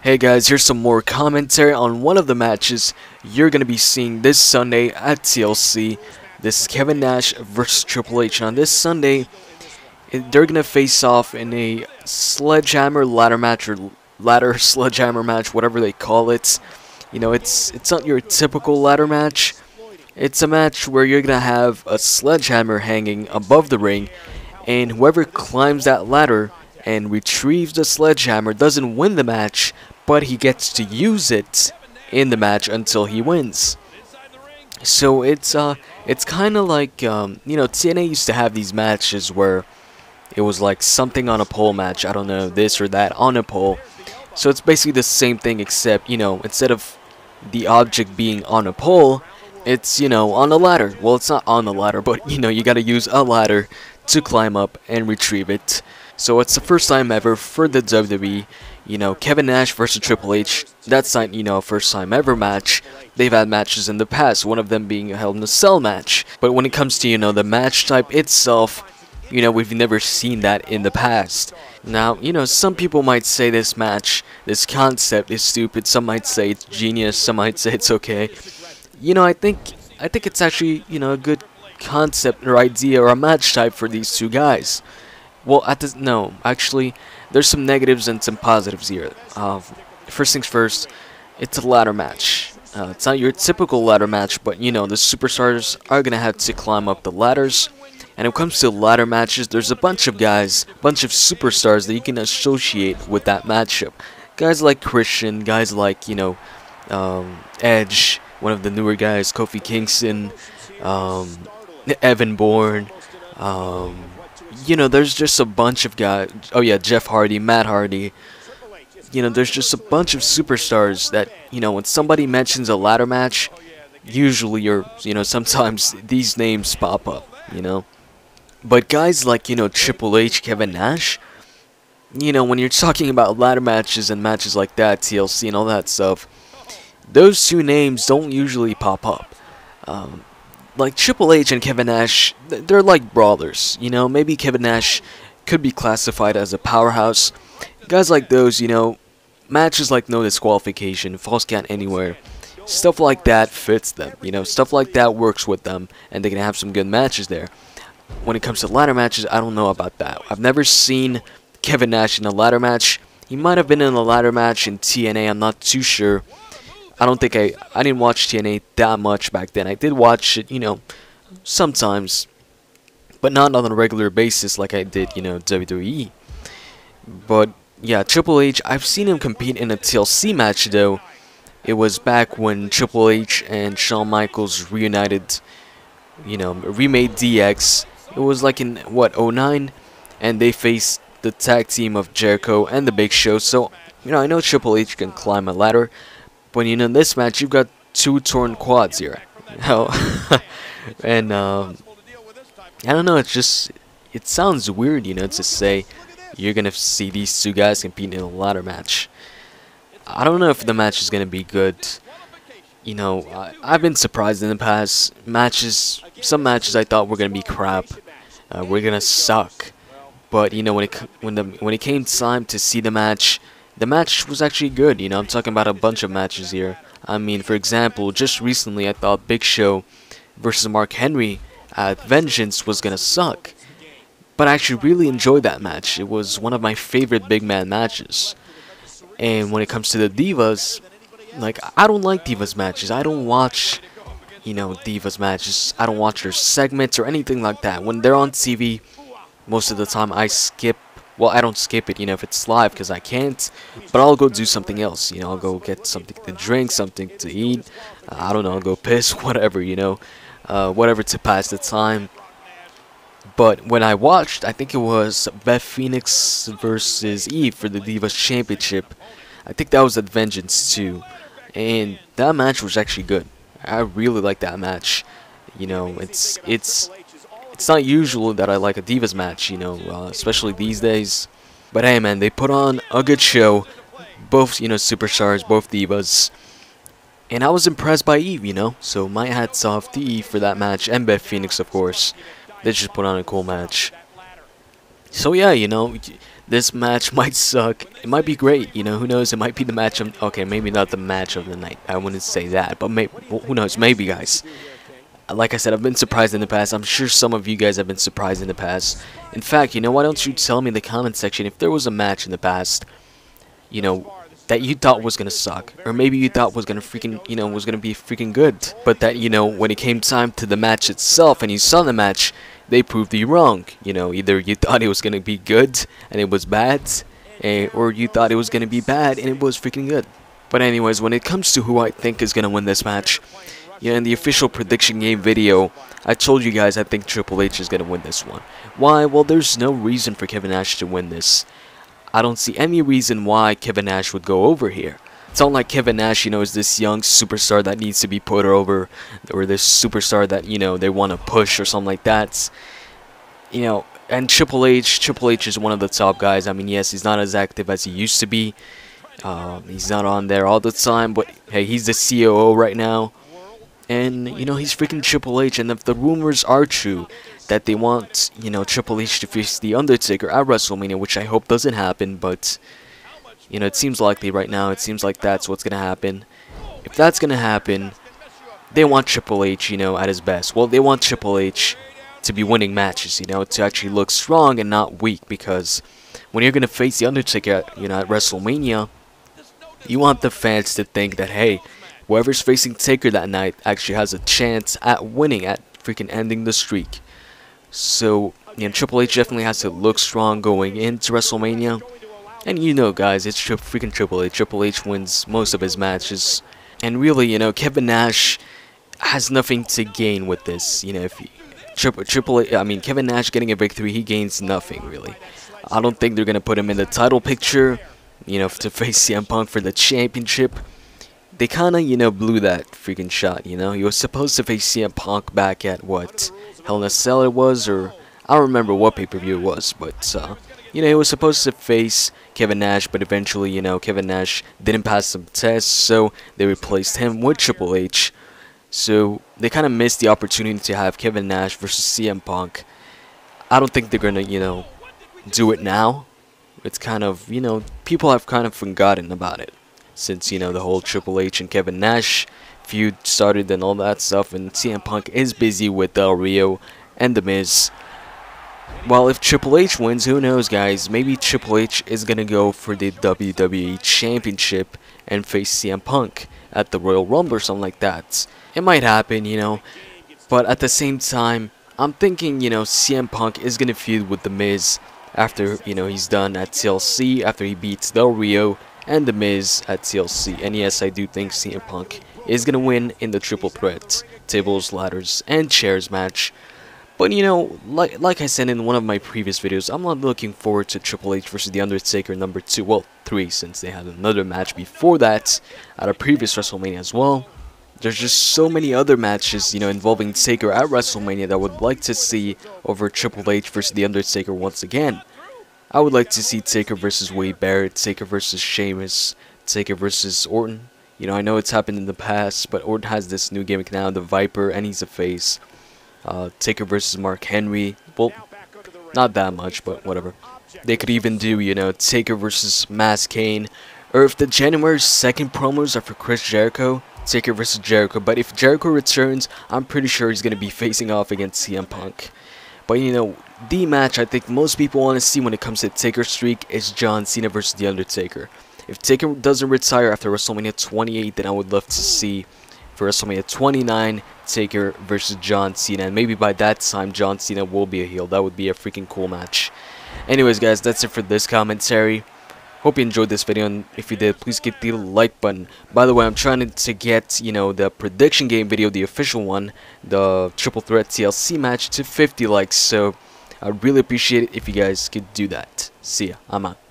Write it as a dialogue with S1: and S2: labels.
S1: Hey guys, here's some more commentary on one of the matches you're going to be seeing this Sunday at TLC. This is Kevin Nash versus Triple H. On this Sunday, they're going to face off in a Slegehammer ladder match, or ladder Slegehammer match, whatever they call it. You know, it's not your typical ladder match. It's a match where you're going to have a sledgehammer hanging above the ring, and whoever climbs that ladder and retrieves the sledgehammer doesn't win the match, but he gets to use it in the match until he wins. So it's kind of like, you know, TNA used to have these matches where it was like something on a pole match, I don't know, this or that on a pole. So it's basically the same thing, except, you know, instead of the object being on a pole, it's, you know, on a ladder. Well, it's not on the ladder, but, you know, you gotta use a ladder to climb up and retrieve it. So it's the first time ever for the WWE. You know, Kevin Nash versus Triple H, that's not, you know, a first time ever match. They've had matches in the past, one of them being a Hell in a Cell match. But when it comes to, you know, the match type itself, you know, we've never seen that in the past. Now, you know, some people might say this match, this concept is stupid. Some might say it's genius, some might say it's okay. You know, I think it's actually, you know, a good concept or idea or a match type for these two guys. Well, no, actually, there's some negatives and some positives here. First things first, it's a ladder match. It's not your typical ladder match, but, you know, the superstars are going to have to climb up the ladders. And when it comes to ladder matches, there's a bunch of guys, bunch of superstars that you can associate with that matchup. Guys like Christian, guys like, you know, Edge, one of the newer guys, Kofi Kingston, Evan Bourne, you know, there's just a bunch of guys. Oh yeah, Jeff Hardy, Matt Hardy. You know, there's just a bunch of superstars that, you know, when somebody mentions a ladder match, usually you know, sometimes these names pop up, you know. But guys like, you know, Triple H, Kevin Nash, you know, when you're talking about ladder matches and matches like that, TLC and all that stuff, those two names don't usually pop up. Like Triple H and Kevin Nash, they're like brawlers, you know. Maybe Kevin Nash could be classified as a powerhouse. Guys like those, you know, matches like no disqualification, false count anywhere, stuff like that fits them, you know, stuff like that works with them, and they can have some good matches there. When it comes to ladder matches, I don't know about that. I've never seen Kevin Nash in a ladder match. He might have been in a ladder match in TNA, I'm not too sure. I don't think I didn't watch TNA that much back then. I did watch it, you know, sometimes, but not on a regular basis like I did, you know, WWE. But yeah, Triple H, I've seen him compete in a TLC match though. It was back when Triple H and Shawn Michaels reunited, you know, remade DX. It was like in, what, 09? And they faced the tag team of Jericho and the Big Show. So, you know, I know Triple H can climb a ladder. But, you know, in this match, you've got two torn quads here. You know? And, I don't know, it sounds weird, you know, to say you're going to see these two guys compete in a ladder match. I don't know if the match is going to be good. You know, I've been surprised in the past. Some matches I thought were going to be crap. We're going to suck. But, you know, when it came time to see the match was actually good, you know. I'm talking about a bunch of matches here. I mean, for example, just recently I thought Big Show versus Mark Henry at Vengeance was gonna suck. But I actually really enjoyed that match. It was one of my favorite big man matches. And when it comes to the Divas, like, I don't like Divas matches. I don't watch, you know, Divas matches. I don't watch their segments or anything like that. When they're on TV, most of the time I skip. Well, I don't skip it, you know, if it's live, because I can't, but I'll go do something else, you know. I'll go get something to drink, something to eat, I don't know, I'll go piss, whatever, you know, whatever to pass the time. But when I watched, I think it was Beth Phoenix versus Eve for the Divas Championship. I think that was at Vengeance too, and that match was actually good. I really like that match. You know, it's not usual that I like a Divas match, you know, especially these days. But hey, man, they put on a good show. Both, you know, superstars, both Divas. And I was impressed by Eve, you know. So my hats off to Eve for that match. And Beth Phoenix, of course. They just put on a cool match. So yeah, you know, This match might suck. It might be great. You know, who knows? It might be the match of... Okay, maybe not the match of the night. I wouldn't say that. But maybe, well, who knows? Maybe, guys. Like I said, I've been surprised in the past. I'm sure some of you guys have been surprised in the past. In fact, you know, why don't you tell me in the comment section if there was a match in the past, you know, that you thought was gonna suck, or maybe you thought was gonna freaking, you know, was gonna be freaking good, but that, you know, when it came time to the match itself and you saw the match, they proved you wrong. You know, either you thought it was gonna be good and it was bad, or you thought it was gonna be bad and it was freaking good. But anyways, when it comes to who I think is gonna win this match, you know, in the official prediction game video, I told you guys I think Triple H is gonna win this one. Why? Well, there's no reason for Kevin Nash to win this. I don't see any reason why Kevin Nash would go over here. It's not like Kevin Nash, you know, is this young superstar that needs to be put over, or this superstar that, you know, they want to push or something like that. You know, and Triple H is one of the top guys. I mean, yes, he's not as active as he used to be. He's not on there all the time, but hey, he's the COO right now. And, you know, he's freaking Triple H, and if the rumors are true that they want, you know, Triple H to face The Undertaker at WrestleMania, which I hope doesn't happen, but, you know, it seems likely right now. It seems like that's what's going to happen. If that's going to happen, they want Triple H, you know, at his best. Well, they want Triple H to be winning matches, you know, to actually look strong and not weak, because when you're going to face The Undertaker, you know, at WrestleMania, you want the fans to think that, hey, whoever's facing Taker that night actually has a chance at winning, at freaking ending the streak. So, you know, Triple H definitely has to look strong going into WrestleMania. And you know, guys, it's freaking Triple H. Triple H wins most of his matches. And really, you know, Kevin Nash has nothing to gain with this. You know, if Kevin Nash getting a victory, he gains nothing, really. I don't think they're going to put him in the title picture, you know, to face CM Punk for the championship. They kind of, you know, blew that freaking shot, you know. He was supposed to face CM Punk back at, what, Hell in a Cell it was, or I don't remember what pay-per-view it was, but, you know, he was supposed to face Kevin Nash, but eventually, you know, Kevin Nash didn't pass some tests, so they replaced him with Triple H. So they kind of missed the opportunity to have Kevin Nash versus CM Punk. I don't think they're going to, you know, do it now. It's kind of, you know, people have kind of forgotten about it, since, you know, the whole Triple H and Kevin Nash feud started and all that stuff, and CM Punk is busy with Del Rio and The Miz. Well, if Triple H wins, who knows, guys, maybe Triple H is gonna go for the WWE Championship and face CM Punk at the Royal Rumble or something like that. It might happen, you know, but at the same time, I'm thinking, you know, CM Punk is gonna feud with The Miz after, you know, he's done at TLC, after he beats Del Rio and The Miz at TLC. And yes, I do think CM Punk is going to win in the triple threat, tables, ladders, and chairs match. But, you know, like I said in one of my previous videos, I'm not looking forward to Triple H versus The Undertaker number 2, well, 3, since they had another match before that at a previous WrestleMania as well. There's just so many other matches, you know, involving Taker at WrestleMania that I would like to see over Triple H versus The Undertaker once again. I would like to see Taker versus Wade Barrett, Taker versus Sheamus, Taker versus Orton. You know, I know it's happened in the past, but Orton has this new gimmick now, the Viper, and he's a face. Taker versus Mark Henry. Well, not that much, but whatever. They could even do, you know, Taker versus Mass Kane. Or if the January 2nd promos are for Chris Jericho, Taker versus Jericho. But if Jericho returns, I'm pretty sure he's going to be facing off against CM Punk. But, you know, the match I think most people want to see when it comes to Taker streak is John Cena versus The Undertaker. If Taker doesn't retire after WrestleMania 28, then I would love to see for WrestleMania 29, Taker versus John Cena. And maybe by that time, John Cena will be a heel. That would be a freaking cool match. Anyways, guys, that's it for this commentary. Hope you enjoyed this video, and if you did, please hit the like button. By the way, I'm trying to get, you know, the prediction game video, the official one, the Triple Threat TLC match, to 50 likes. So I'd really appreciate it if you guys could do that. See ya. I'm out.